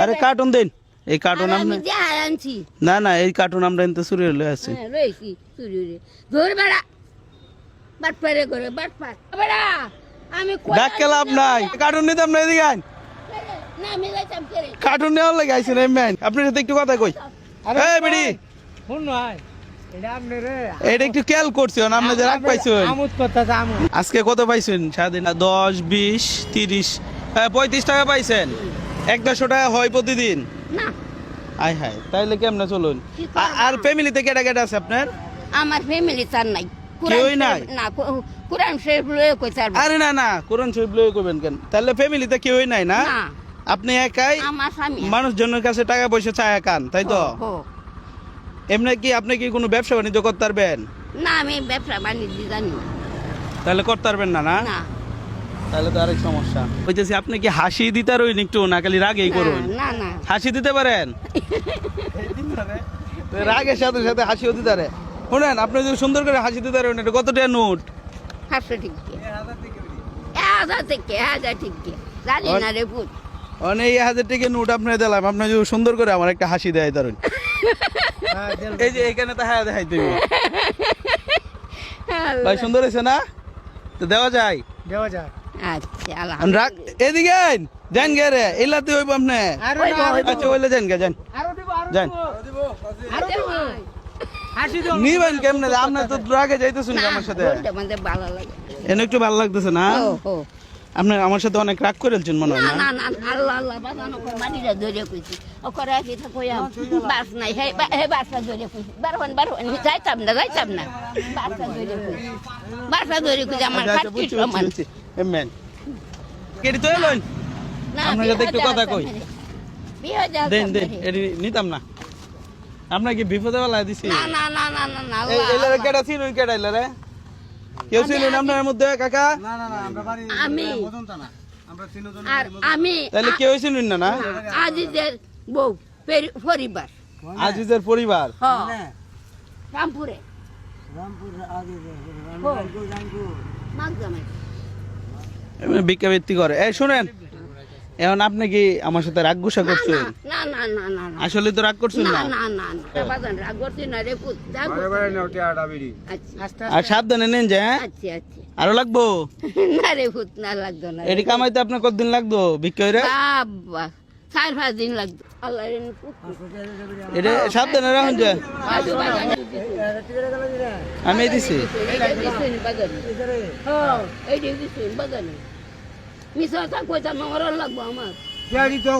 আরে কার্টুন দেন, এই কার্টুন আমি আমরা আনছি না না এই কার্টুন আমরা এনতে চুরি হলে আছে। রয়েছি চুরি রে ধর বেড়া বাট পারে করে বাট পার বেড়া আমি ডাক্কে লাভ নাই, কার্টুন নিতাম না, এদিকে আইন। না আমি যাইতাম করে কার্টুন নেওয়ার লাগে আইছেন এই ম্যান, আপনার সাথে একটু কথা কই। এই বেড়ি শুন নয় এটা আপনি রে এটা একটু খেয়াল করছেন, আপনি যে রাগ পাইছেন আমোদ করতেছে আমোদ। আজকে কত পাইছেন সারাদিন? 10, 20, 30, 35 টাকা পাইছেন। 100 টাকা হয় প্রতিদিন? না আয় হায়, তাইলে কেমনে চলুন? কি করব? আর ফ্যামিলিতে কেটা কেটা আছে আপনার? আমার ফ্যামিলি তার নাই কেউই নাই? না কোরআন শরীফ লয়ে কইতার আরে না না, কোরআন শরীফ লয়ে কইবেন কেন? তাহলে ফ্যামিলিতে কেউই নাই না? না আপনি একাই আমার স্বামী মানুষজনের কাছে টাকা পয়সা চায় কান, তাই তো? হো। এমনি কি আপনি কি কোনো ব্যবসা বাণিজ্য করতে পারবেন? না আমি ব্যবসা বাণিজ্য জানি না। তাহলে করতে পারবেন না? না না তাহলে তো আরেক সমস্যা বলতেছি। আপনি কি হাসি দিতে পারেন একটু, না খালি রাগেই করুন? না না হাসি দিতে পারেন? তো রাগের সাথে সাথে হাসিও দিতে পারে। শুনেন, আপনি যদি সুন্দর করে হাসি দিতে পারেন, এটা কত টাকা নোট? 500 ঠিক 1000 থেকে 1000 ঠিক জানি না রে পুত মানে এই 1000 টাকা নোট আপনি দিলাম, আপনি যদি সুন্দর করে আমার একটা হাসি দেয় ধরুন। এই যে এখানে তো হ্যাঁ দেখাই তুমি ভাই, সুন্দর হয়েছে না? তো দেওয়া যায়? দেওয়া যায় আচ্ছা আর আলহামদুলিল্লাহ রাগ এদিকে আইন, যান গে রে, এলাতে হইব আপনি। আরো আচ্ছা ওইলে যান গে, যান আরো দিব যান। হাসি দাও নিবেন কেমনে? আপনি তো রাগে যাইতেছেন আমার সাথে, আমাদের ভালো লাগে এনে একটু ভালো লাগতেছে না? ও হো আপনি আমার সাথে অনেক রাগ করেছেন মনে হয় না না? না না আল্লাহ আল্লাহ বাজানো করে মাটিটা ধরে কইছি ও করে আসি থাকইয়াম বাস নাই হে বাসটা ধরে কইছি বারবান যাইতাম না বাসটা ধরে কইছি বাসটা ধরে কইছি আমার আচ্ছা, খাটকি বুঝছি, সমান বুঝছি, এমেন। কেডি তো এলেন? না আপনার সাথে একটু কথা কই। বিয়ে যা দেন দেন, এডি নিতাম না। আপনার কি বিপদে বেলা দিছি? না না না না না না এই এলারে কেডা ছিল, কেডা এলারে? কেউ ছিলেন আপনার মধ্যে কাকা? না না না আমরা বাড়ি আমি মদনতা না আমরা তিনজন আর আমি তাহলে কেউ ছিলেন না? না আজিজের বউ পরিবার আজিজের পরিবার। হ্যাঁ রামপুরে রামপুর আগে হো। জানকু মাগজামাই এমনি ভিক্ষাবৃত্তি করে। এই শুনেন, এখন আপনি কি আমার সাথে রাগ গুসা করছেন? না না না না না আসলে তো রাগ করছেন না না? না না না বাজান রাগ করছি না রে পুত যা আচ্ছা আর সাবধানে নেন যে, হ্যাঁ? আচ্ছা আচ্ছা আরো লাগবো? না রে পুত না লাগতো না এটি কামাইতে আপনার কতদিন লাগতো ভিক্ষা করে? বাবা 4-5 দিন লাগতো আল্লাহ রে পুত এটা সাবধানে রাখুন যে, আজু বাজান আমি দিছি। এই দিছেন বাজান হ্যাঁ এই দিছেন বাজান মিছা কথা কইতা মরণ লাগবো আমার তো